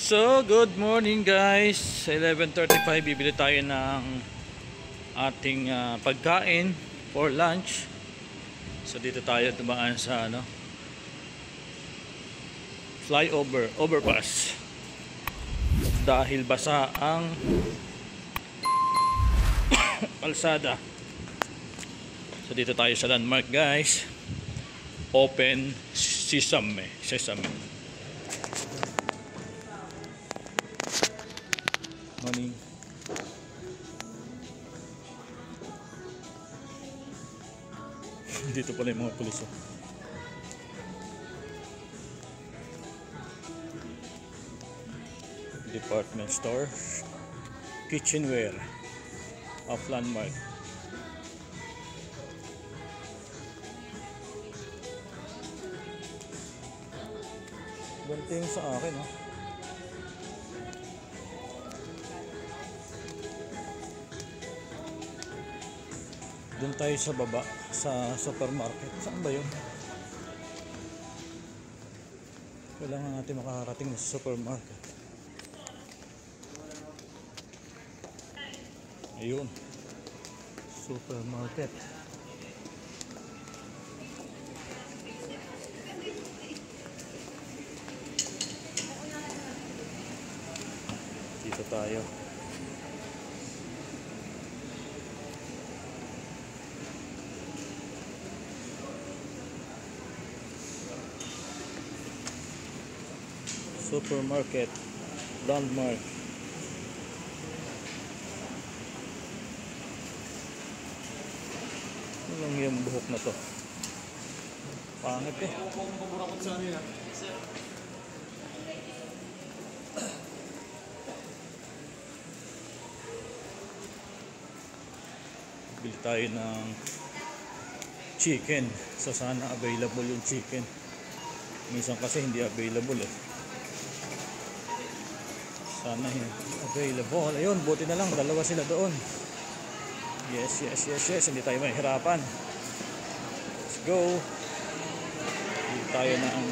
So, good morning guys. 11:35 bibili tayo ng ating pagkain for lunch. So dito tayo dumaan sa overpass. Dahil basa ang kalsada. So dito tayo sa landmark guys. Open Sesame. Morning. Dito pala yung mga pulis. Department store, kitchenware of landmark. Ganito yung sa akin, oh. Doon tayo sa baba sa supermarket. Saan ba yun? Kailangan natin makakarating sa supermarket. Ayun, supermarket. Dito tayo. Supermarket, landmark. Ano lang yung buhok na to? Pangit eh. Bili tayo ng chicken. So sana available yung chicken. Minsan kasi hindi available eh. Sana available. Ayun, buti na lang dalawa sila doon. Yes. Hindi tayo mahirapan. Let's go. Bili tayo ng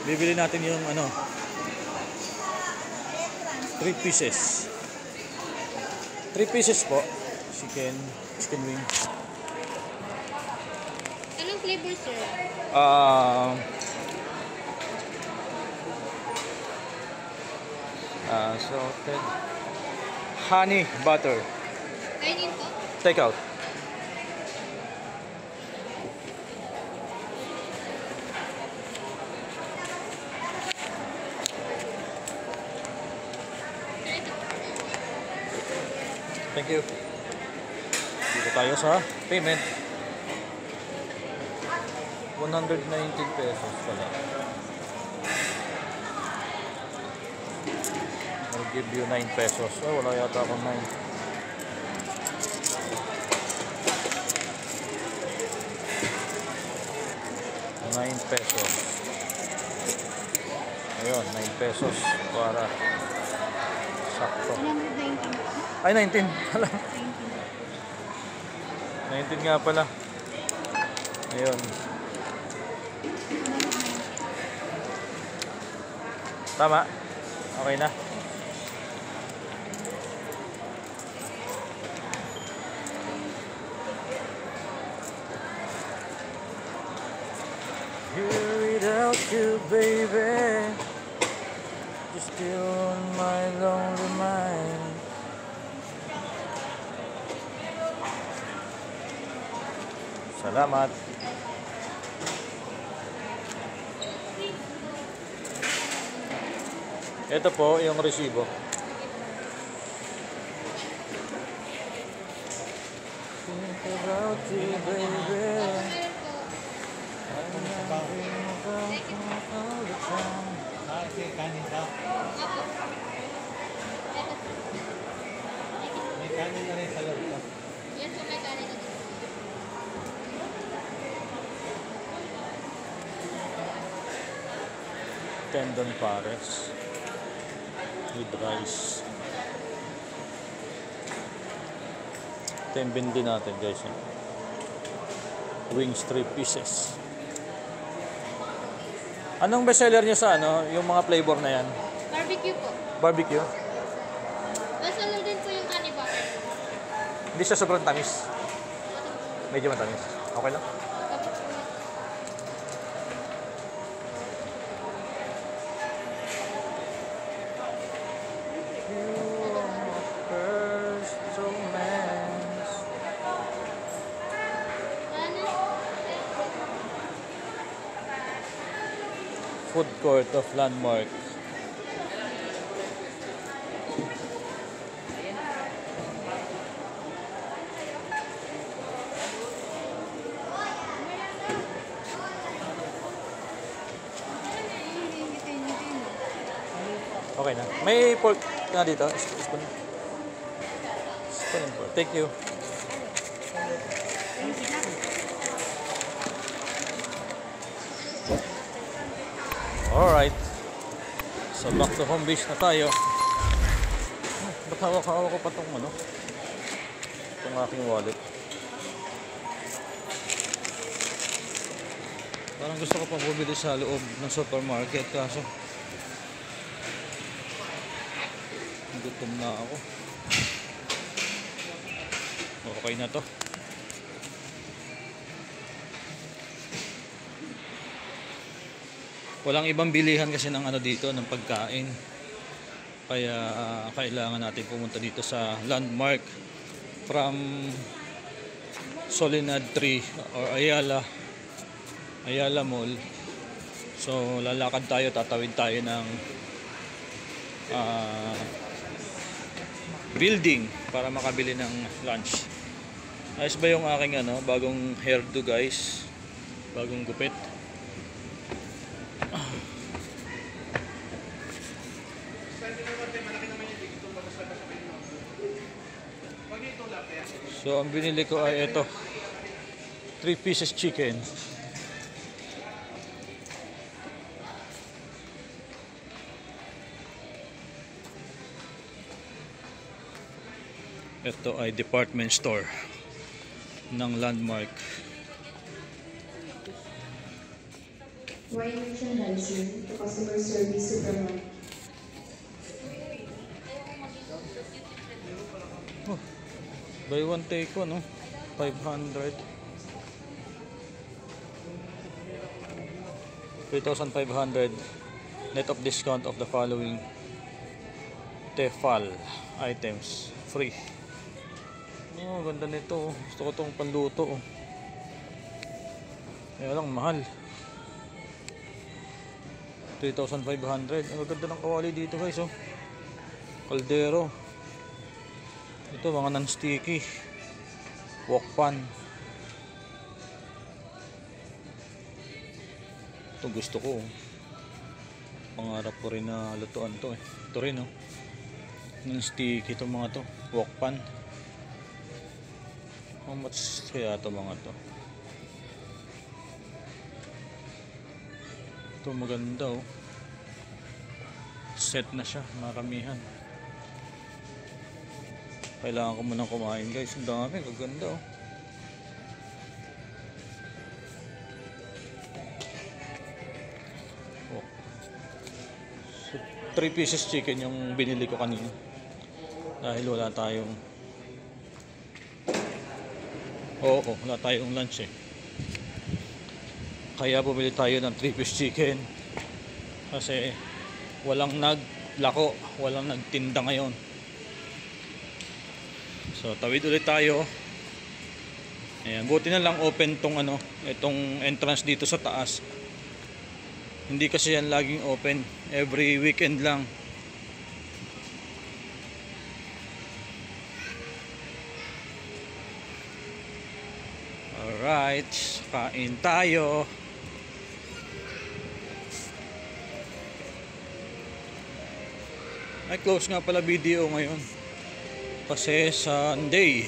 bibili natin yung 3 pieces. 3 pieces po. Chicken wings. Anong flavor, sir? Salted honey butter. Kainin po? Take out. Thank you. Dito tayo sa payment. 119 pesos pala. I'll give you 9 pesos. Oh, wala yata akong 9. 9 pesos. Ayun, 9 pesos para sakto. 119. Ay, 19 pala. 19 nga pala. Ayun. Tama. Okay na. Here without you, baby, just still on my lonely mind. Salamat. Ito po yung resibo. Think about you, baby. Kanin daw. May kanin na rin sa loob ko. Yes, po, may kanin na dito. Tendon pares with rice. Ito yung bindi natin guys. Wings 3 pieces. Anong bestseller niyo sa ano, yung mga flavor na yan? Barbecue po. Barbecue? Bestseller din po yung honey butter. Hindi siya sobrang tamis. Medyo matamis. Okay lang. Food court of Landmark. Okay na. May pork na dito. Spoon. Spoon and pork. Thank you. Alright. So back to home base na tayo. Ba't hawak-hawak ko pa itong ano? Itong aking wallet. Parang gusto ko pang bumili sa loob ng supermarket kaso gutom na ako. Okay na to. Walang ibang bilihan kasi ng ano dito, ng pagkain. Kaya kailangan natin pumunta dito sa Landmark from Soledad 3 or Ayala Mall. So lalakad tayo, tatawid tayo ng building para makabili ng lunch. Ayos ba yung aking ano, bagong hairdo guys? Bagong gupit. So ang binili ko ay ito, 3 pieces chicken. Ito ay department store ng Landmark. Wine merchandising to customer service supermarket. Oh, buy one take one, no? 500. 3,500 net of discount of the following Tefal items free. Oh, ganda nito. Gusto ko itong panluto. Kaya lang mahal. 3,500. Ang ganda ng kawali dito guys, oh. Kaldero. Ito mga non-sticky. Wok pan. Ito gusto ko. Pangarap ko rin na lutuan to eh. Ito rin, oh. Non-sticky itong mga to. Wok pan. How much kaya ito mga to? Ito maganda, oh. Set na siya, maramihan. Kailangan ko munang kumain guys. Ang dami, maganda, oh. So, 3 pieces chicken yung binili ko kanina. Dahil wala tayong wala tayong lunch eh. Kaya bumili tayo ng 3-piece chicken. Kasi walang naglako, walang nagtinda ngayon. So tawid ulit tayo. Ayan, buti na lang open tong ano, itong entrance dito sa taas. Hindi kasi yan laging open, every weekend lang. Alright, kain tayo. Ay, close nga pala video ngayon kasi Sunday.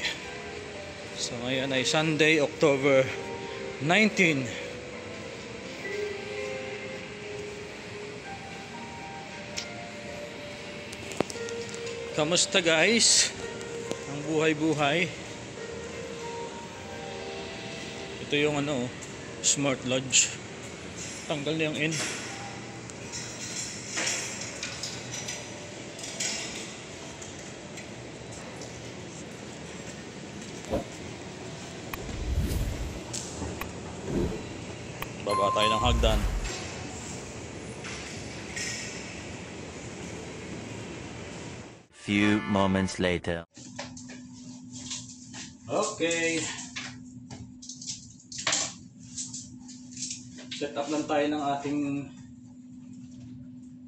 So ngayon ay Sunday, October 19. Kamusta guys? Ang buhay-buhay. Ito yung ano, Smart Lodge. Tanggal na yung N. Baba tayo ng hagdan. Few moments later. Okay. Set up lang tayo ng ating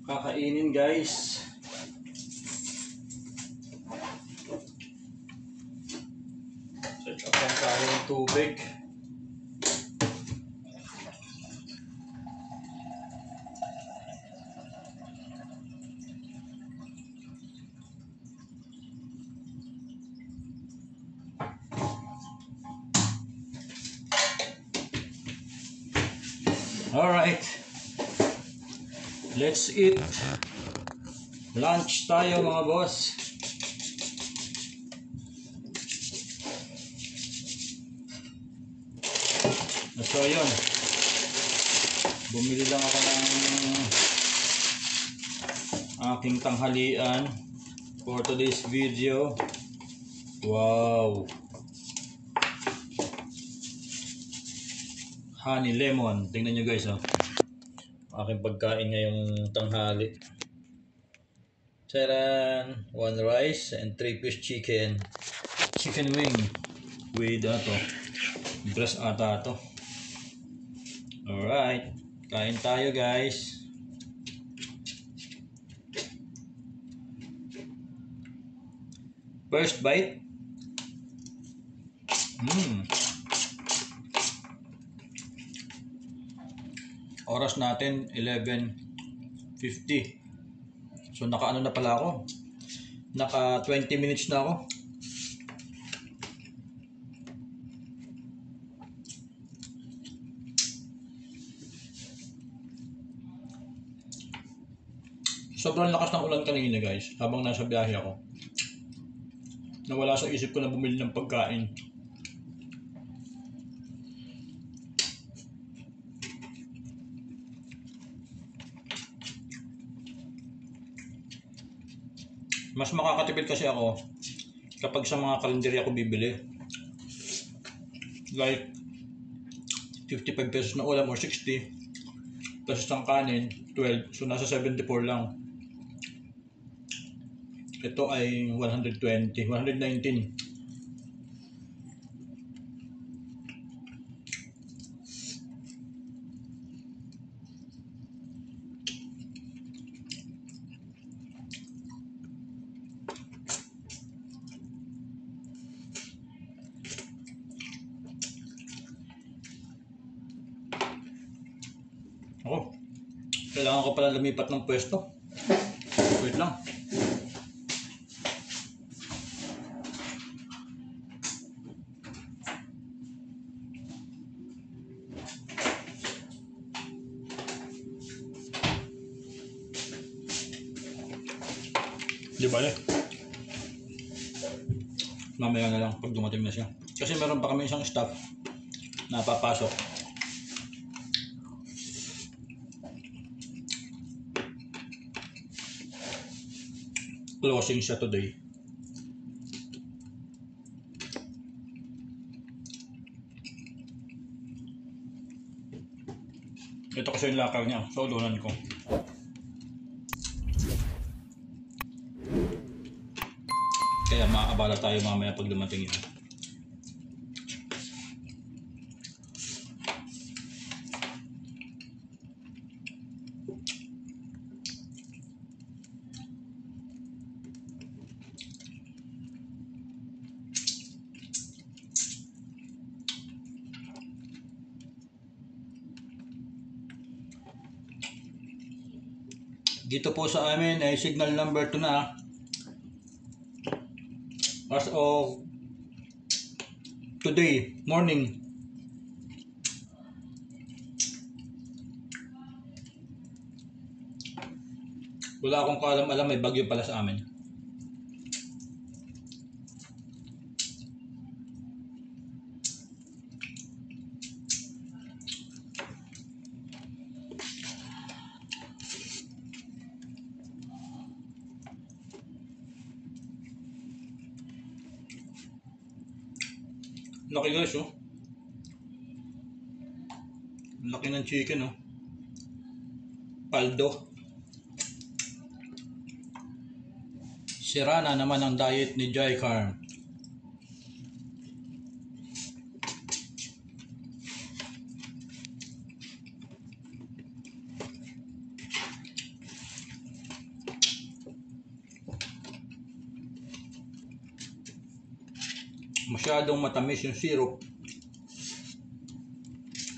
kakainin, guys. Set up lang tayo ng tubig. Alright. Let's eat. Lunch tayo mga boss. So yun. Bumili lang ako ng aking tanghalian for today's video. Wow. Honey lemon. Tingnan nyo guys, oh. Aking pagkain ngayong tanghali. Charan! 1 rice and 3-piece chicken. Chicken wing with breast ata to. Alright. Kain tayo guys. First bite. Oras natin 11:50. So naka na pala ako. Naka 20 minutes na ako. Sobrang lakas ng ulan kanina guys, habang nasa biyahe ako. Nawala sa isip ko na bumili ng pagkain. Mas makakatipid kasi ako kapag sa mga kalendarya ako bibili. Like 55 pesos na ulam or 60 plus isang kanin, 12. So nasa 74 lang. Ito ay 120, 119. Oh, kailangan ko pala lumipat ng pwesto. Wait lang. Di ba mamaya na lang pag dumating na siya. Kasi meron pa kami isang staff na papasok. Closing siya today. Ito kasi yung lakar niya. So, donan ko. Kaya maabala tayo mamaya pag dumating yun. Dito po sa amin ay signal number 2 na. As of today morning. Wala akong kaalam-alam, may bagyo pala sa amin. Laki guys, oh. Laki ng chicken, oh. Paldo. Sira na naman ang diet ni Jai Carm. Masyadong matamis yung syrup.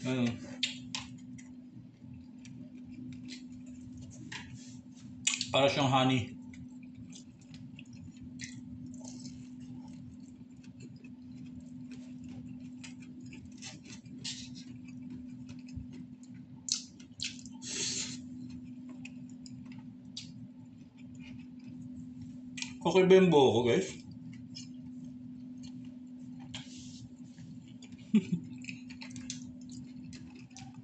Ano? Para siyang honey. Okay ba yung buho ko, guys?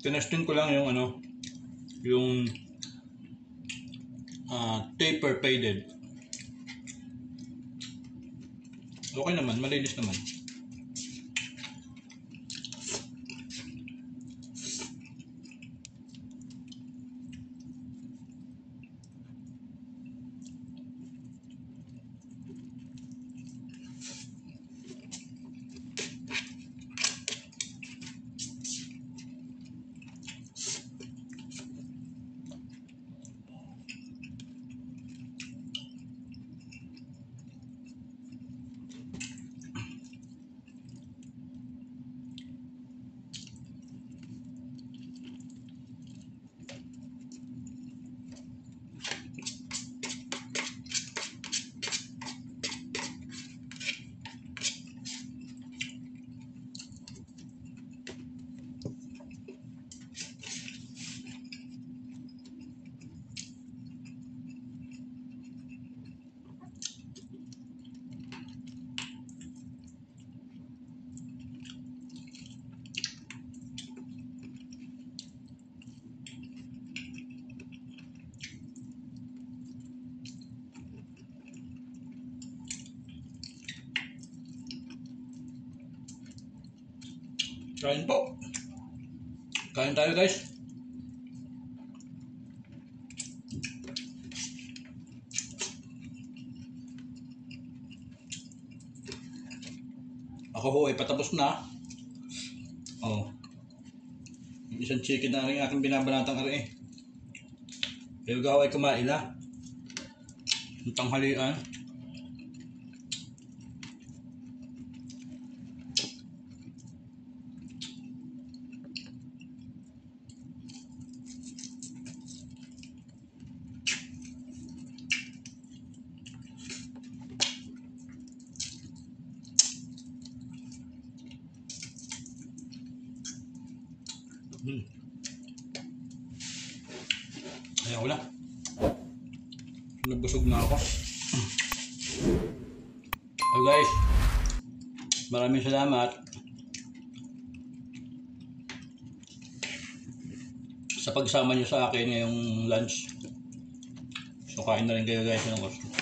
Tinesting ko lang yung ano, yung taper faded. Okay naman, malinis naman. Kain po. Kain tayo, guys. Ako ho ay patapos na. Oh. Yung isang chicken na rin aking binabanatang ari. Kayo gawa ay kumain na. Yung tanghalian. Ayaw na. Nabusog na ako. So guys, maraming salamat sa pagsama nyo sa akin ngayong lunch. So kain na rin kayo guys ng gusto.